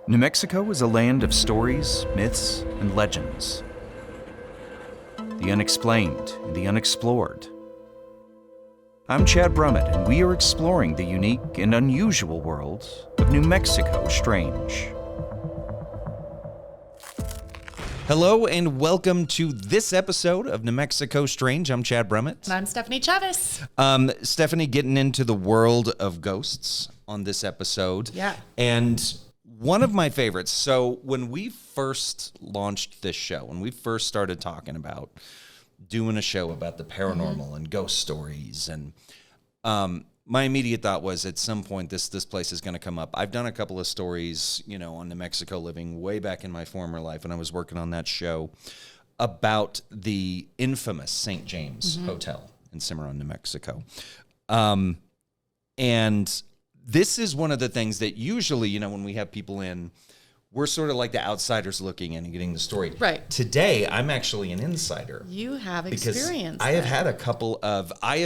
New Mexico is a land of stories, myths, and legends. The unexplained and the unexplored. I'm Chad Brummett, and we are exploring the unique and unusual world of New Mexico Strange. Hello and welcome to this episode of New Mexico Strange. I'm Chad Brummett. And I'm Stephanie Chavez. Stephanie getting into the world of ghosts on this episode. Yeah. And one of my favorites. So when we first launched this show, when we first started talking about doing a show about the paranormal and ghost stories, and my immediate thought was at some point this place is going to come up. I've done a couple of stories, on New Mexico living way back in my former life when I was working on that show about the infamous St. James Hotel in Cimarron, New Mexico. And this is one of the things that usually, when we have people in, we're sort of like the outsiders looking in and getting the story. Right. Today, I'm actually an insider. You have Because experience. I have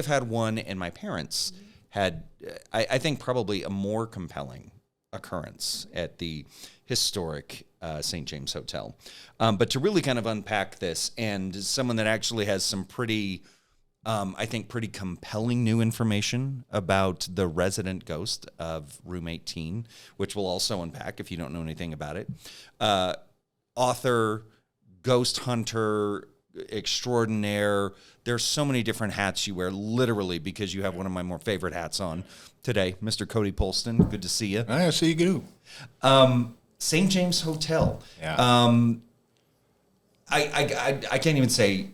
had one, and my parents had, I think, probably a more compelling occurrence at the historic St. James Hotel. But to really kind of unpack this, and someone that actually has some pretty, I think, pretty compelling new information about the resident ghost of Room 18, which we'll also unpack if you don't know anything about it. Author, ghost hunter, extraordinaire. There's so many different hats you wear, literally, because you have one of my more favorite hats on today, Mr. Cody Polston. Good to see you. I see you do. St. James Hotel. Yeah. I can't even say,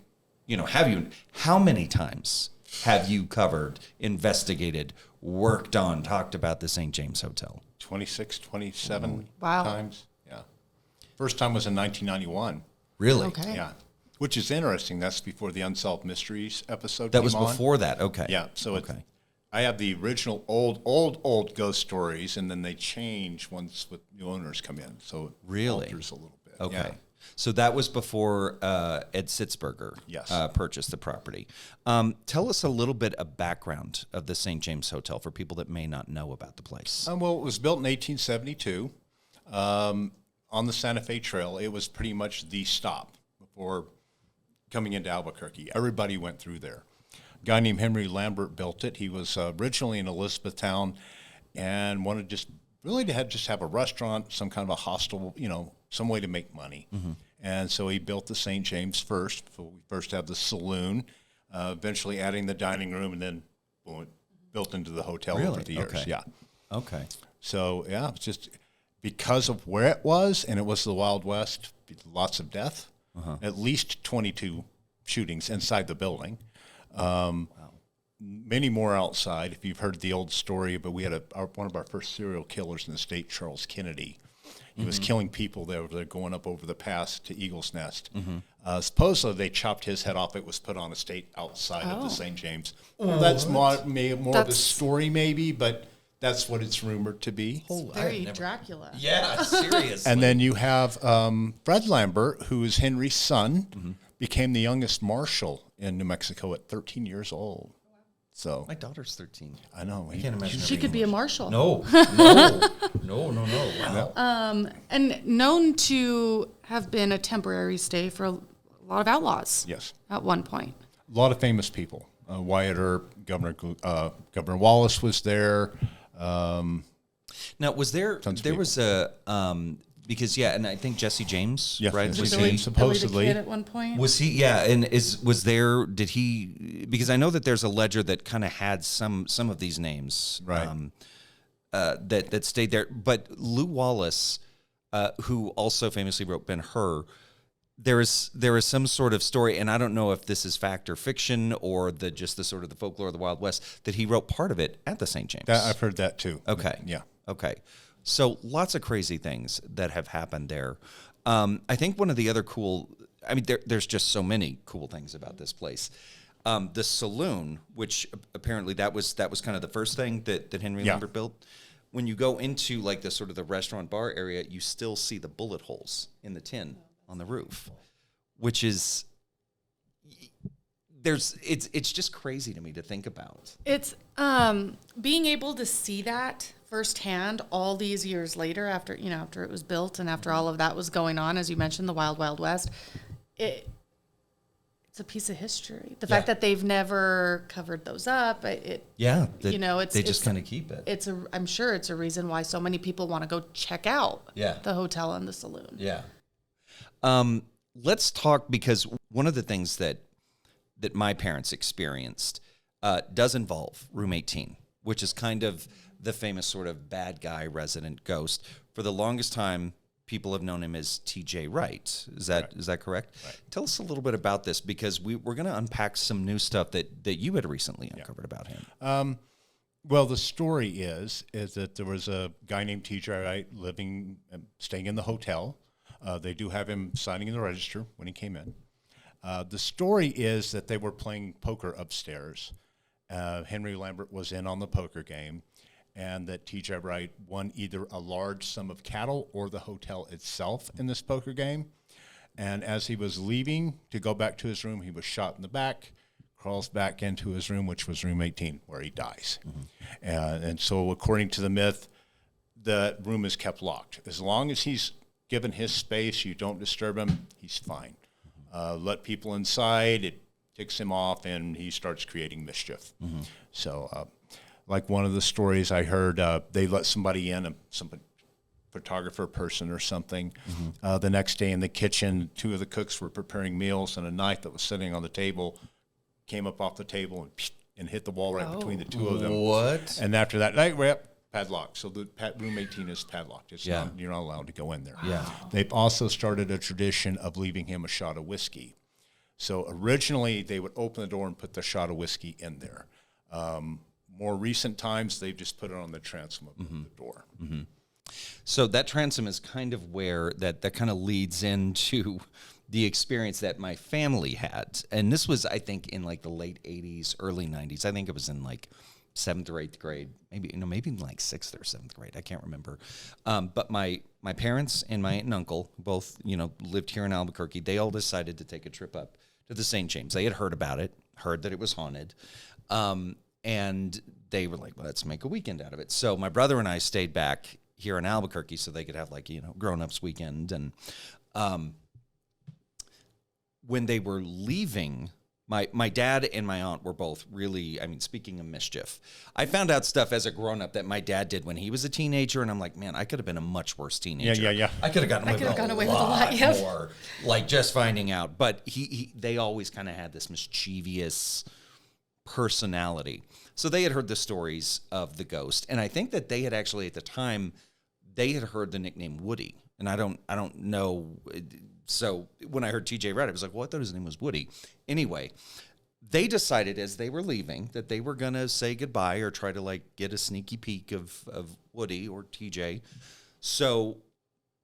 how many times have you covered, investigated, worked on, talked about the St. James Hotel? 26, 27 Wow. times. Yeah. First time was in 1991. Really? Okay. Yeah. Which is interesting. That's before the Unsolved Mysteries episode That came was on. before that. Okay. Yeah. So okay. I have the original old ghost stories, and then they change once with new owners come in. So it Really? alters a little bit. Okay. Yeah. So that was before Ed Sitzberger Yes. Purchased the property. Tell us a little bit of background of the St. James Hotel for people that may not know about the place. Well, it was built in 1872 on the Santa Fe Trail. It was pretty much the stop before coming into Albuquerque. Everybody went through there. A guy named Henry Lambert built it. He was originally in Elizabethtown and wanted just have a restaurant, some kind of a hostel, some way to make money. Mm-hmm. And so he built the St. James first. So we first had the saloon, eventually adding the dining room, and then boom, it built into the hotel over the years. Okay. Yeah. Okay. So, yeah, it's just because of where it was, and it was the Wild West, lots of death, at least 22 shootings inside the building. Many more outside. If you've heard the old story, but we had one of our first serial killers in the state, Charles Kennedy. He was killing people that were going up over the pass to Eagle's Nest. Supposedly, they chopped his head off. It was put on a stake outside of the St. James. That's more of a story, maybe, but that's what it's rumored to be. Very Dracula. Yeah, seriously. And then you have Fred Lambert, who is Henry's son, became the youngest marshal in New Mexico at 13 years old. So My daughter's 13. I know. I can't imagine. She could be a marshal. No. Wow. And known to have been a temporary stay for a lot of outlaws. Yes. At one point. A lot of famous people. Wyatt Earp, Governor Wallace was there. Now, was there was a, because, and I think Jesse James, right? Jesse Was James, he, supposedly. Billy the Kid at one point. was he, and did he, because I know that there's a ledger that kind of had some of these names. Right. That stayed there. But Lou Wallace, who also famously wrote Ben-Hur, there is some sort of story, and I don't know if this is fact or fiction or just the sort of the folklore of the Wild West, that he wrote part of it at the St. James. I've heard that too. Okay. Yeah. Okay. So lots of crazy things that have happened there. I think one of the other there's just so many cool things about this place. The saloon, which apparently that was kind of the first thing that Henry Lambert built. When you go into like the sort of the restaurant bar area, you still see the bullet holes in the tin on the roof, which is it's just crazy to me to think about. It's being able to see that firsthand all these years later, after it was built and after all of that was going on, as you mentioned, the Wild Wild West, it's a piece of history. The fact that they've never covered those up, they just kind of keep it. I'm sure it's a reason why so many people want to go check out the hotel and the saloon. Yeah. Let's talk, because one of the things that my parents experienced does involve Room 18, which is kind of the famous sort of bad guy resident ghost. For the longest time, people have known him as T.J. Wright. Is that correct? Right. Tell us a little bit about this, because we're going to unpack some new stuff that you had recently uncovered about him. Well, the story is that there was a guy named T.J. Wright staying in the hotel. They do have him signing in the register when he came in. The story is that they were playing poker upstairs. Henry Lambert was in on the poker game, and that T.J. Wright won either a large sum of cattle or the hotel itself in this poker game. And as he was leaving to go back to his room, he was shot in the back, crawls back into his room, which was room 18, where he dies. Mm-hmm. And so according to the myth, the room is kept locked. As long as he's given his space, you don't disturb him, he's fine. Let people inside, it ticks him off, and he starts creating mischief. Mm-hmm. So like one of the stories I heard, they let somebody in, some photographer person or something. Mm-hmm. The next day in the kitchen, two of the cooks were preparing meals, and a knife that was sitting on the table came up off the table and hit the wall right between the two of them. What? And after that, padlocked. So the room 18 is padlocked. You're not allowed to go in there. Yeah. They've also started a tradition of leaving him a shot of whiskey. So originally they would open the door and put the shot of whiskey in there. More recent times, they've just put it on the transom of the door. Mm-hmm. So that transom is kind of where that kind of leads into the experience that my family had. And this was, I think, in like the late 80s, early 90s. I think it was in like 7th or 8th grade, maybe in like 6th or 7th grade. I can't remember. But my parents and my aunt and uncle, both, lived here in Albuquerque. They all decided to take a trip up to the St. James. They had heard about it, heard that it was haunted. And they were like, let's make a weekend out of it. So my brother and I stayed back here in Albuquerque so they could have grown-ups weekend. And when they were leaving, my dad and my aunt were both really, speaking of mischief, I found out stuff as a grown-up that my dad did when he was a teenager, and I'm like, man, I could have been a much worse teenager. Yeah. I could have gotten away with a lot more, like just finding out. But they always kind of had this mischievous personality. So they had heard the stories of the ghost, and I think that they had actually at the time they had heard the nickname Woody, and I don't know. So when I heard T.J. Wright, I was like, well, I thought his name was Woody. Anyway, they decided as they were leaving that they were going to say goodbye or try to get a sneaky peek of Woody or T.J. So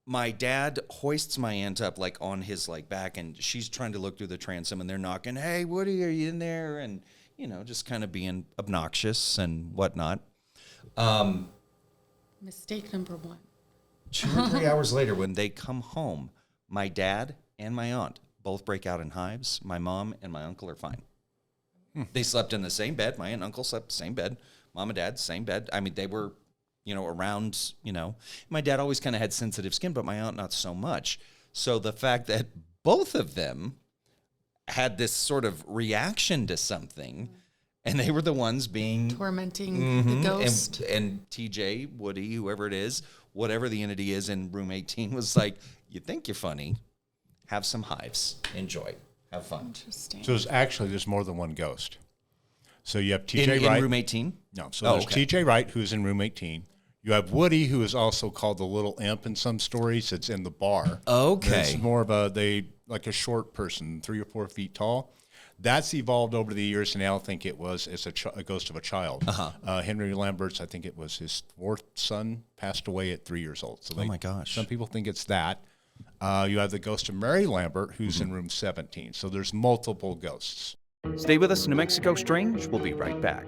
my dad hoists my aunt up on his back, and she's trying to look through the transom, and they're knocking, hey, Woody, are you in there? And just kind of being obnoxious and whatnot. Mistake number one. 2 or 3 hours later, when they come home, my dad and my aunt both break out in hives. My mom and my uncle are fine. They slept in the same bed. My aunt and uncle slept in the same bed. Mom and dad, same bed. They were, around, My dad always kind of had sensitive skin, but my aunt not so much. So the fact that both of them had this sort of reaction to something, and they were the ones being tormenting the ghost. And TJ, Woody, whoever it is, whatever the entity is in room 18 was like, you think you're funny, have some hives, enjoy, have fun. Interesting. So there's more than one ghost. So you have TJ Wright. In room 18? No, so there's TJ Wright, who's in room 18. You have Woody, who is also called the Little Imp in some stories. It's in the bar. Okay. It's more of a short person, 3 or 4 feet tall. That's evolved over the years, and now I think it's a ghost of a child. Uh-huh. Henry Lambert's, I think it was his 4th son, passed away at 3 years old. So oh my gosh. Some people think it's that. You have the ghost of Mary Lambert, who's in room 17. So there's multiple ghosts. Stay with us, New Mexico Strange. We'll be right back.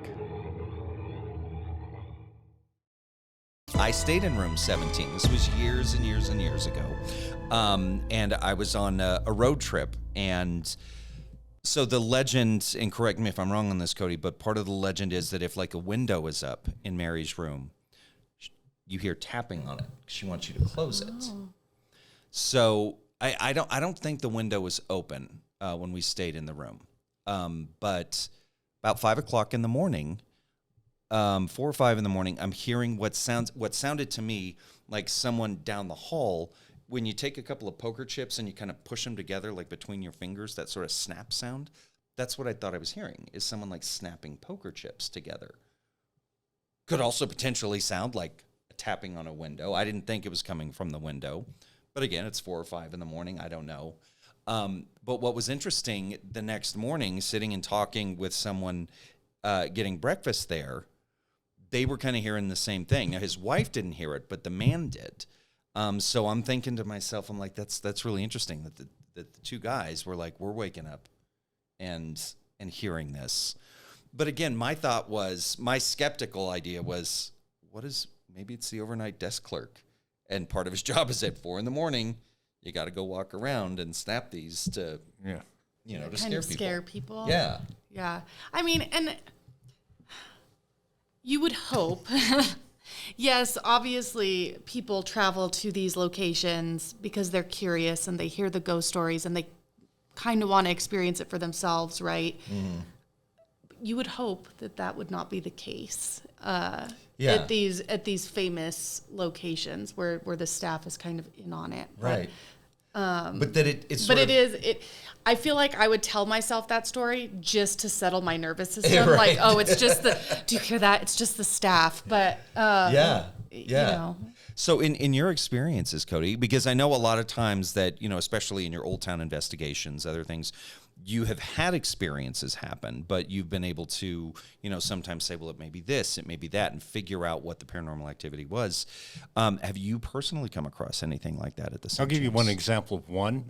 I stayed in room 17. This was years and years and years ago. And I was on a road trip. And so the legend, and correct me if I'm wrong on this, Cody, but part of the legend is that if a window is up in Mary's room, you hear tapping on it. She wants you to close it. So I don't think the window was open when we stayed in the room. But about 5 o'clock in the morning, 4 or 5 in the morning, I'm hearing what sounded to me like someone down the hall. When you take a couple of poker chips and you kind of push them together, like between your fingers, that sort of snap sound. That's what I thought I was hearing, is someone like snapping poker chips together. Could also potentially sound like a tapping on a window. I didn't think it was coming from the window. But again, it's 4 or 5 in the morning. I don't know. But what was interesting, the next morning, sitting and talking with someone getting breakfast there, they were kind of hearing the same thing. Now, his wife didn't hear it, but the man did. So I'm thinking to myself, I'm like, that's really interesting that the two guys were like, we're waking up and hearing this. But again, my skeptical idea was, maybe it's the overnight desk clerk. And part of his job is at 4 a.m, you got to go walk around and snap these to, to scare people. Yeah. Yeah. I mean, and you would hope, yes, obviously people travel to these locations because they're curious and they hear the ghost stories and they kind of want to experience it for themselves, right? Mm-hmm. You would hope that would not be the case at these famous locations where the staff is kind of in on it. Right. But that it's I feel like I would tell myself that story just to settle my nervous system. Right. Like, it's just do you hear that? It's just the staff. But you know. So in your experiences, Cody, because I know a lot of times that, especially in your Old Town investigations, other things, you have had experiences happen, but you've been able to, sometimes say, well, it may be this, it may be that, and figure out what the paranormal activity was. Have you personally come across anything like that at the I'll give you one example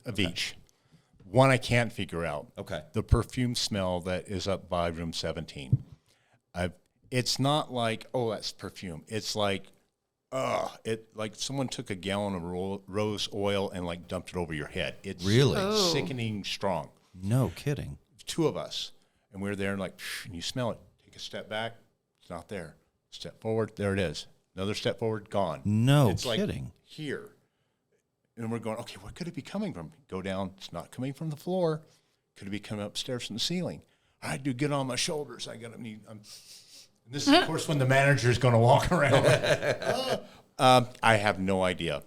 of each. One I can't figure out. Okay. The perfume smell that is up by room 17. It's not like, that's perfume. It's like, like someone took a gallon of rose oil and like dumped it over your head. It's really sickening strong. No kidding. 2 of us, and we're there, and and you smell it. Take a step back, it's not there. Step forward, there it is. Another step forward, gone. No it's kidding. Like here, and we're going, okay, where could it be coming from? Go down. It's not coming from the floor. Could it be coming upstairs from the ceiling? All right, dude, get on my shoulders. This is, of course, when the manager is going to walk around. I have no idea.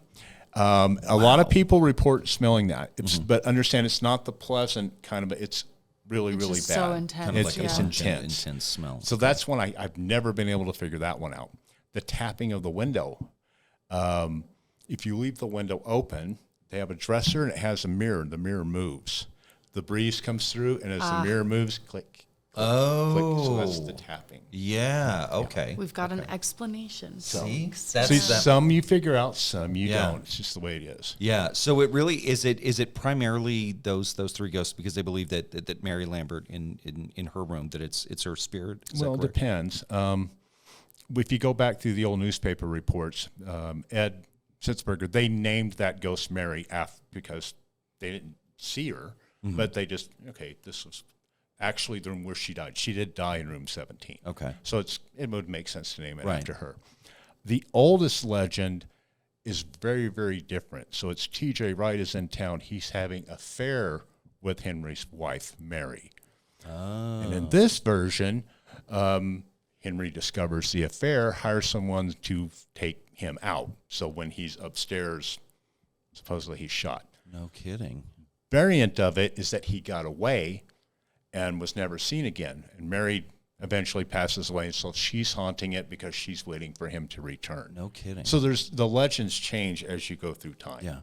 A lot of people report smelling that. But understand it's not the pleasant kind of, it's really bad. So intense. Kind of like it's intense. Intense smell. So that's one I've never been able to figure that one out. The tapping of the window. If you leave the window open, they have a dresser and it has a mirror. The mirror moves. The breeze comes through, and as the mirror moves, click. Click. So that's the tapping. Yeah. Okay. We've got an explanation. See, some you figure out, some you don't. It's just the way it is. Yeah. So it really is. It primarily those 3 ghosts because they believe that Mary Lambert in her room, that it's her spirit. Well, it depends. If you go back through the old newspaper reports, Ed Sitzberger, they named that ghost Mary because they didn't see her, but they just this was actually the room where she died. She did die in room 17. Okay. So it would make sense to name it after her. The oldest legend is very, very different. So it's T.J. Wright is in town. He's having an affair with Henry's wife, Mary. Oh. And in this version, Henry discovers the affair, hires someone to take him out. So when he's upstairs, supposedly he's shot. No kidding. Variant of it is that he got away and was never seen again. And Mary eventually passes away, and so she's haunting it because she's waiting for him to return. No kidding. So the legends change as you go through time. Yeah.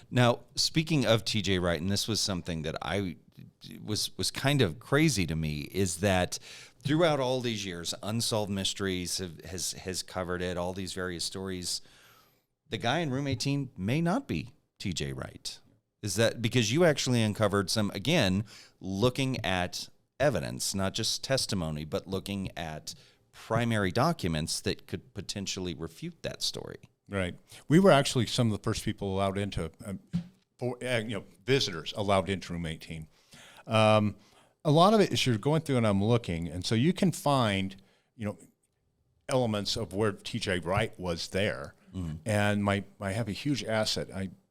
Now, speaking of T.J. Wright, and this was something that I was kind of crazy to me, is that throughout all these years, Unsolved Mysteries has covered it, all these various stories. The guy in room 18 may not be T.J. Wright. Is that because you actually uncovered some, again, looking at evidence, not just testimony, but looking at primary documents that could potentially refute that story? Right. We were actually some of the first people allowed into, visitors allowed into room 18. A lot of it is you're going through and I'm looking, and so you can find, elements of where TJ Wright was there. And I have a huge asset.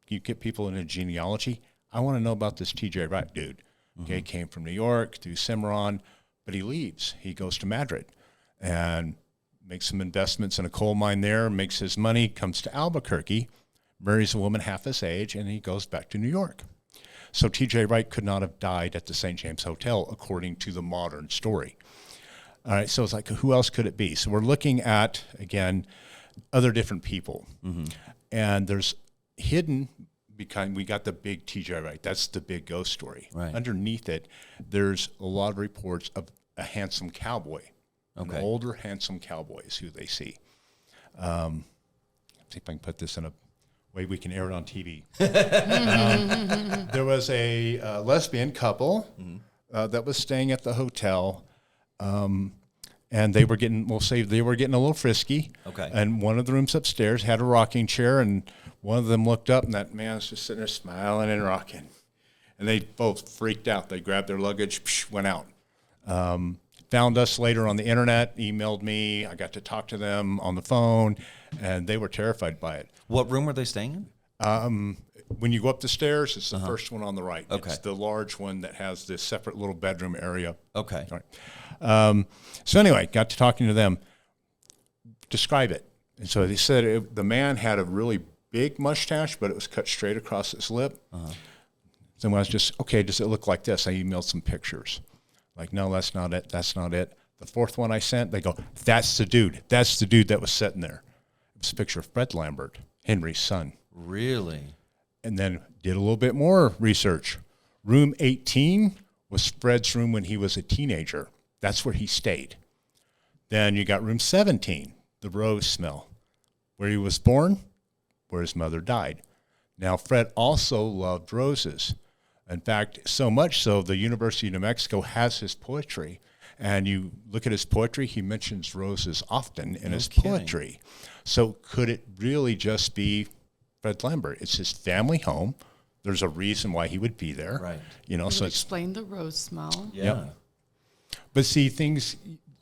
You get people into genealogy. I want to know about this TJ Wright dude. Okay, came from New York through Cimarron, but he leaves. He goes to Madrid and makes some investments in a coal mine there, makes his money, comes to Albuquerque, marries a woman half his age, and he goes back to New York. So TJ Wright could not have died at the St. James Hotel, according to the modern story. All right, so it's like, who else could it be? So we're looking at, again, other different people. And there's hidden, because we got the big TJ Wright. That's the big ghost story. Right. Underneath it, there's a lot of reports of a handsome cowboy, Okay. an older handsome cowboy is who they see. See if I can put this in a way we can air it on TV. There was a lesbian couple that was staying at the hotel, and they were getting, we'll say they were getting a little frisky. Okay. And one of the rooms upstairs had a rocking chair, and one of them looked up, and that man was just sitting there smiling and rocking. And they both freaked out. They grabbed their luggage, went out. Found us later on the internet, emailed me. I got to talk to them on the phone, and they were terrified by it. What room were they staying in? When you go up the stairs, it's the first one on the right. Okay. It's the large one that has this separate little bedroom area. Okay. All right. So anyway, got to talking to them. Describe it. And so they said the man had a really big mustache, but it was cut straight across his lip. So I was just, okay, does it look like this? I emailed some pictures. Like, no, that's not it. That's not it. The fourth one I sent, they go, that's the dude. That's the dude that was sitting there. It was a picture of Fred Lambert, Henry's son. Really? And then did a little bit more research. Room 18 was Fred's room when he was a teenager. That's where he stayed. Then you got room 17, the rose smell, where he was born, where his mother died. Now, Fred also loved roses. In fact, so much so, the University of New Mexico has his poetry. And you look at his poetry, he mentions roses often in his poetry. So could it really just be Fred Lambert? It's his family home. There's a reason why he would be there. Right. You know, so it's, Explain the rose smell. Yeah. Yep. But see,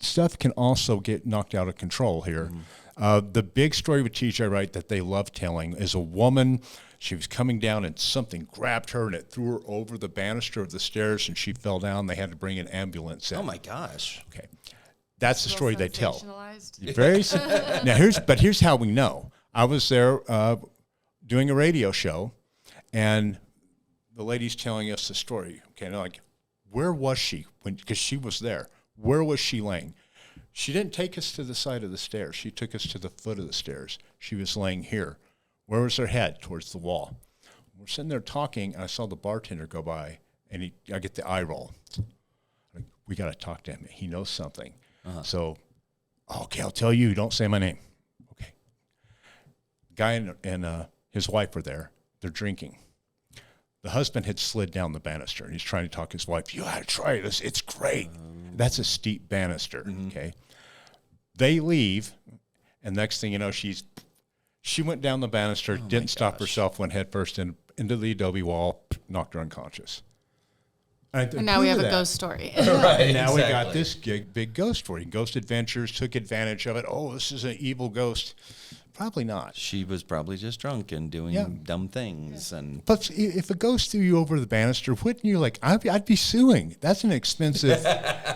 stuff can also get knocked out of control here. The big story with TJ Wright that they love telling is a woman. She was coming down and something grabbed her and it threw her over the banister of the stairs and she fell down. They had to bring an ambulance in. Oh my gosh. Okay. That's the story they tell. Sensationalized. Very here's how we know. I was there doing a radio show, and the lady's telling us the story. Okay, and they're like, where was she? Because she was there. Where was she laying? She didn't take us to the side of the stairs. She took us to the foot of the stairs. She was laying here. Where was her head? Towards the wall. We're sitting there talking, and I saw the bartender go by, and I get the eye roll. Like, we got to talk to him. He knows something. So, okay, I'll tell you. Don't say my name. Okay. Guy and his wife were there. They're drinking. The husband had slid down the banister, and he's trying to talk his wife. You got to try this. It's great. That's a steep banister, okay? They leave, and next thing you know, she went down the banister, didn't stop herself, went headfirst into the adobe wall, knocked her unconscious. And now we have a ghost story. Right. Now we got this big ghost story. Ghost Adventures took advantage of it. Oh, this is an evil ghost. Probably not. She was probably just drunk and doing dumb things. And But if a ghost threw you over the banister, wouldn't you I'd be suing. That's an expensive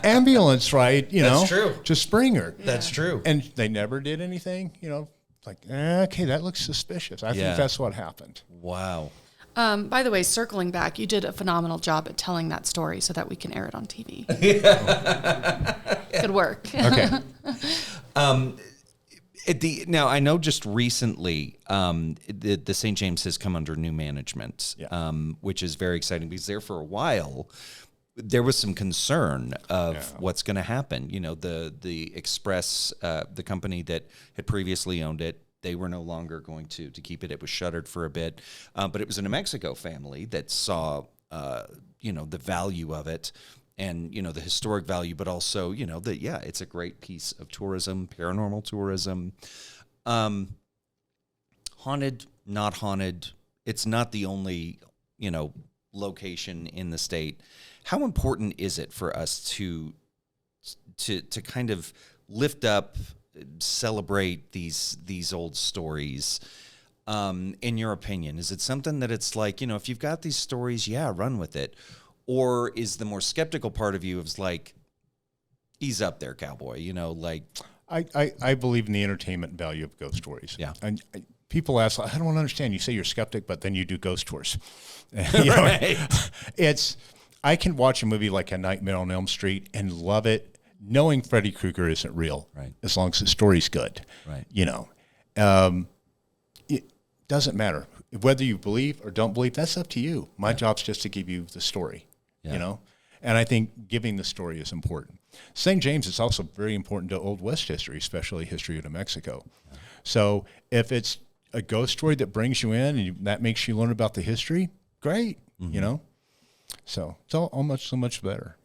ambulance ride, you know. That's true. To spring her. That's true. And they never did anything, you know. Like, okay, that looks suspicious. I think that's what happened. Wow. By the way, circling back, you did a phenomenal job at telling that story so that we can air it on TV. Good work. Okay. Now, I know just recently the St. James has come under new management, which is very exciting because there for a while there was some concern of what's going to happen. You know, the Express, the company that had previously owned it, they were no longer going to keep it. It was shuttered for a bit, but it was a New Mexico family that saw, the value of it. And, the historic value, but also, it's a great piece of tourism, paranormal tourism. Haunted, not haunted. It's not the only, location in the state. How important is it for us to kind of lift up celebrate these old stories. In your opinion, is it something that it's like, if you've got these stories, yeah, run with it? Or is the more skeptical part of you is like, ease up there, cowboy, like... I believe in the entertainment value of ghost stories. Yeah. And people ask, I don't understand. You say you're skeptic, but then you do ghost tours. Right. I can watch a movie like A Nightmare on Elm Street and love it, knowing Freddy Krueger isn't real. Right. As long as the story's good. Right. It doesn't matter whether you believe or don't believe. That's up to you. My job's just to give you the story. Yeah. And I think giving the story is important. St. James is also very important to Old West history, especially history of New Mexico. Yeah. So if it's a ghost story that brings you in and that makes you learn about the history, great, So it's all so much better,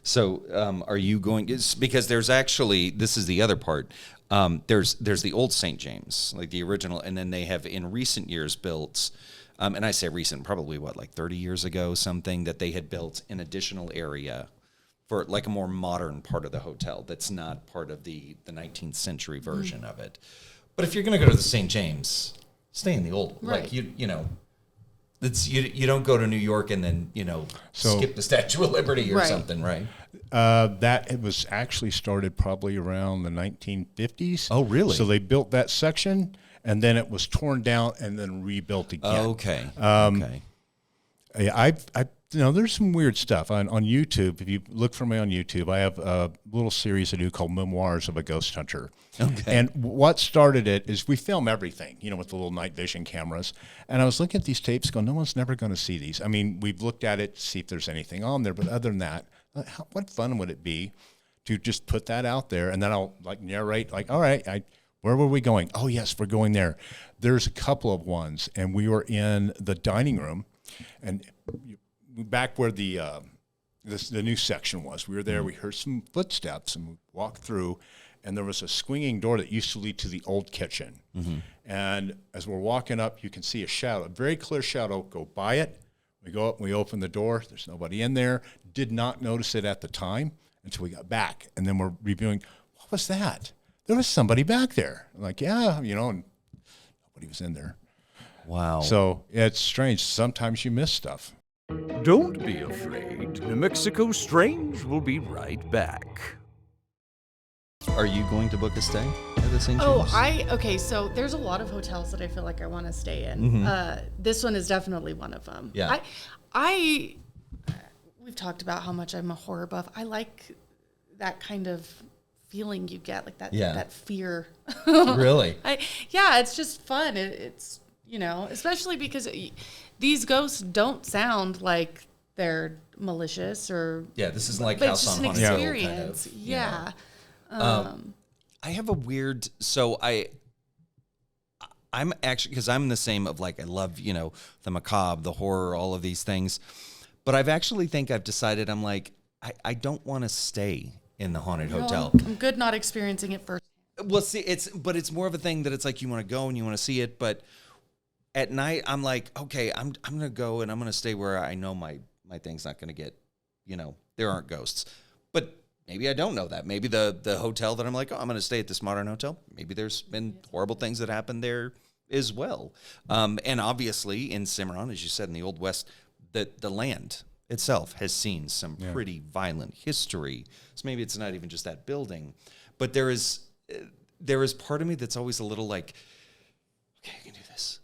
So are you going, because there's actually, this is the other part, there's the old St. James, like the original, and then they have in recent years built, and I say recent, probably like 30 years ago, something that they had built an additional area for like a more modern part of the hotel that's not part of the 19th century version of it. But if you're going to go to the St. James, stay in the old one. Right. Like, it's, you don't go to New York and then, skip the Statue of Liberty or something, right? That it was actually started probably around the 1950s. Oh, really? So they built that section, and then it was torn down and then rebuilt again. Okay. Okay. There's some weird stuff on YouTube. If you look for me on YouTube, I have a little series I do called Memoirs of a Ghost Hunter. Okay. And what started it is we film everything, with the little night vision cameras. And I was looking at these tapes going, no one's never going to see these. I mean, we've looked at it to see if there's anything on there. But other than that, what fun would it be to just put that out there? And then I'll narrate all right, where were we going? Oh, yes, we're going there. There's a couple of ones. And we were in the dining room. And back where the new section was, we were there. We heard some footsteps, and we walked through, and there was a swinging door that used to lead to the old kitchen. Mm-hmm. And as we're walking up, you can see a shadow, a very clear shadow, go by it. We go up and we open the door. There's nobody in there. Did not notice it at the time until we got back, and then we're reviewing. What was that? There was somebody back there. I'm like, yeah, and nobody was in there. Wow. So it's strange. Sometimes you miss stuff. Don't be afraid. New Mexico Strange will be right back. Are you going to book a stay at the St. James? Okay, so there's a lot of hotels that I feel like I want to stay in. Mm-hmm. This one is definitely one of them. Yeah. We've talked about how much I'm a horror buff. I like that kind of feeling you get, like that fear. Really? It's just fun. It's especially because these ghosts don't sound like they're malicious or. Yeah, this isn't like but House it's just on an Haunted Hill experience. kind of, Yeah. I have a weird. So I'm actually, because I'm the same of like I love the macabre, the horror, all of these things, but I've decided I'm like I don't want to stay in the haunted hotel. I'm good not experiencing it first. Well, see, it's more of a thing that it's like you want to go and you want to see it, but at night I'm like, okay, I'm gonna go and I'm gonna stay where I know my thing's not gonna get, there aren't ghosts. But maybe I don't know that. Maybe the hotel that I'm like, I'm gonna stay at this modern hotel. Maybe there's been horrible things that happened there as well. And obviously in Cimarron, as you said, in the Old West, the land itself has seen some pretty violent history. So maybe it's not even just that building, but there is part of me that's always a little like, okay, I can do this.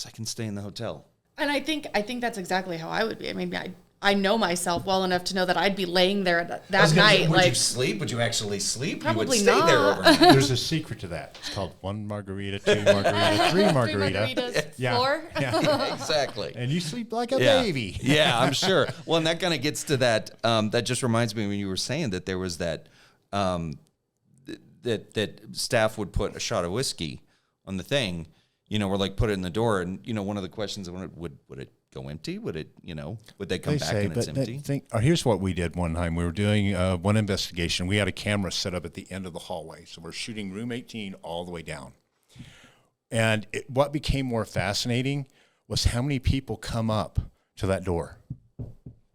I can stay in the hotel. And I think that's exactly how I would be. I mean, I know myself well enough to know that I'd be laying there that night. Would you sleep? Would you actually sleep? Probably you would stay there not. overnight. There's a secret to that. It's called 1 margarita, 2 margarita, 3 margarita. 3 margaritas, Yeah. 4. Yeah, exactly. And you sleep like a baby. Yeah, I'm sure. Well, and that kind of gets to that. That just reminds me when you were saying that there was that that staff would put a shot of whiskey on the thing, or like put it in the door. And, one of the questions would it go empty? Would it, would they come back and it's empty? Here's what we did one time. We were doing one investigation. We had a camera set up at the end of the hallway. So we're shooting room 18 all the way down. And what became more fascinating was how many people come up to that door.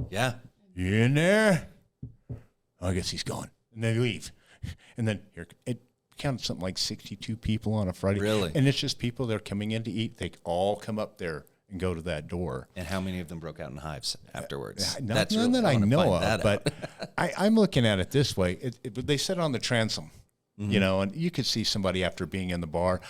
Yeah. You in there? Oh, I guess he's gone. And they leave. And then here, it counted something like 62 people on a Friday. Really? And it's just people that are coming in to eat. They all come up there and go to that door. And how many of them broke out in hives afterwards? None that I know of, but I'm looking at it this way. They said on the transom, you know, and you could see somebody after being in the bar,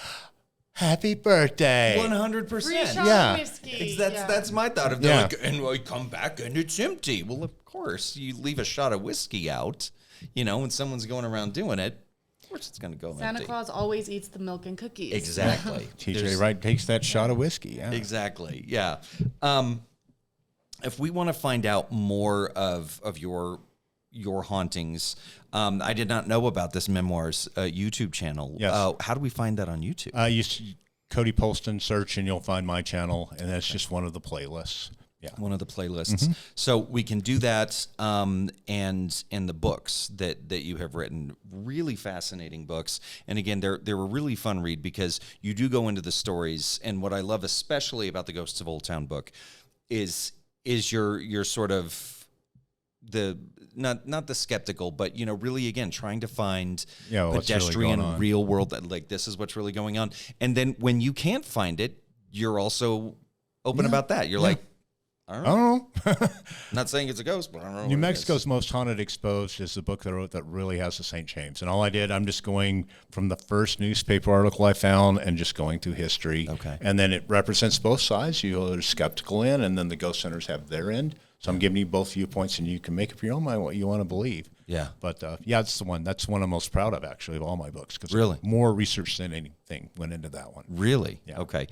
happy birthday. 100%. Free shot Yeah. of whiskey. That's my thought of like, and we come back and it's empty. Well, of course, you leave a shot of whiskey out, you know, when someone's going around doing it, of course it's going to go Santa empty. Claus always eats the milk and cookies. Exactly. TJ Wright takes that shot of whiskey. Yeah. Exactly. Yeah. If we want to find out more of your hauntings, I did not know about this memoirs YouTube channel. Yes. How do we find that on YouTube? You Cody Polston search and you'll find my channel, and that's just one of the playlists. Yeah. One of the playlists. So we can do that, and the books that you have written, really fascinating books. And again, they're a really fun read because you do go into the stories. And what I love especially about the Ghosts of Old Town book is your sort of the not the skeptical, but you know, really again trying to find pedestrian really real world, like this is what's really going on. And then when you can't find it, you're also open about that. You're like, I don't know. I'm not saying it's a ghost, but I don't know. New Mexico's Most Haunted Exposed is the book that I wrote that really has the St. James. And all I did, I'm just going from the first newspaper article I found and just going through history. Okay. And then it represents both sides. You're skeptical end, and then the ghost hunters have their end. So I'm giving you both viewpoints, and you can make up your own mind what you want to believe. Yeah. But that's the one. That's one I'm most proud of, actually, of all my books. Because Really? more research than anything went into that one. Really? Yeah. Okay.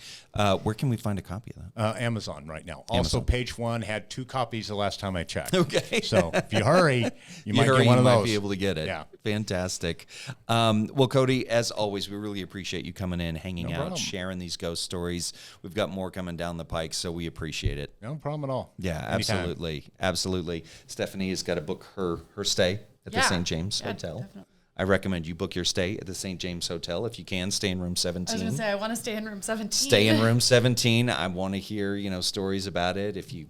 Where can we find a copy of that? Amazon right now. Also, Page One had 2 copies the last time I checked. Okay. So if you hurry, you might hurry, get one of you those. might be able to get it. Yeah. Fantastic. Well, Cody, as always, we really appreciate you coming in, hanging out, problem. sharing these ghost stories. We've got more coming down the pike, so we appreciate it. No problem at all. Yeah, Anytime. absolutely. Stephanie has got to book her stay at the Yeah. St. James Yeah, Hotel. definitely. I recommend you book your stay at the St. James Hotel if you can. Stay in room 17. I was going to say, I want to stay in room 17. Stay in room 17. I want to hear, stories about it. If you,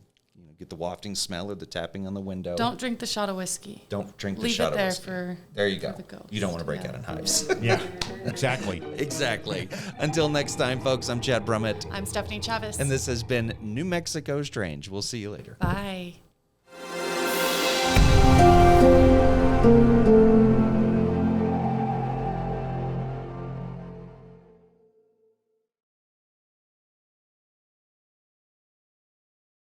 get the wafting smell or the tapping on the window. Don't drink the shot of whiskey. Don't drink the Leave shot it there of whiskey. for There you go. the ghost. You don't want to break Yeah. out in hives. Yeah, exactly. Exactly. Until next time, folks, I'm Chad Brummett, I'm Stephanie Chavez. and this has been New Mexico Strange. We'll see you later. Bye.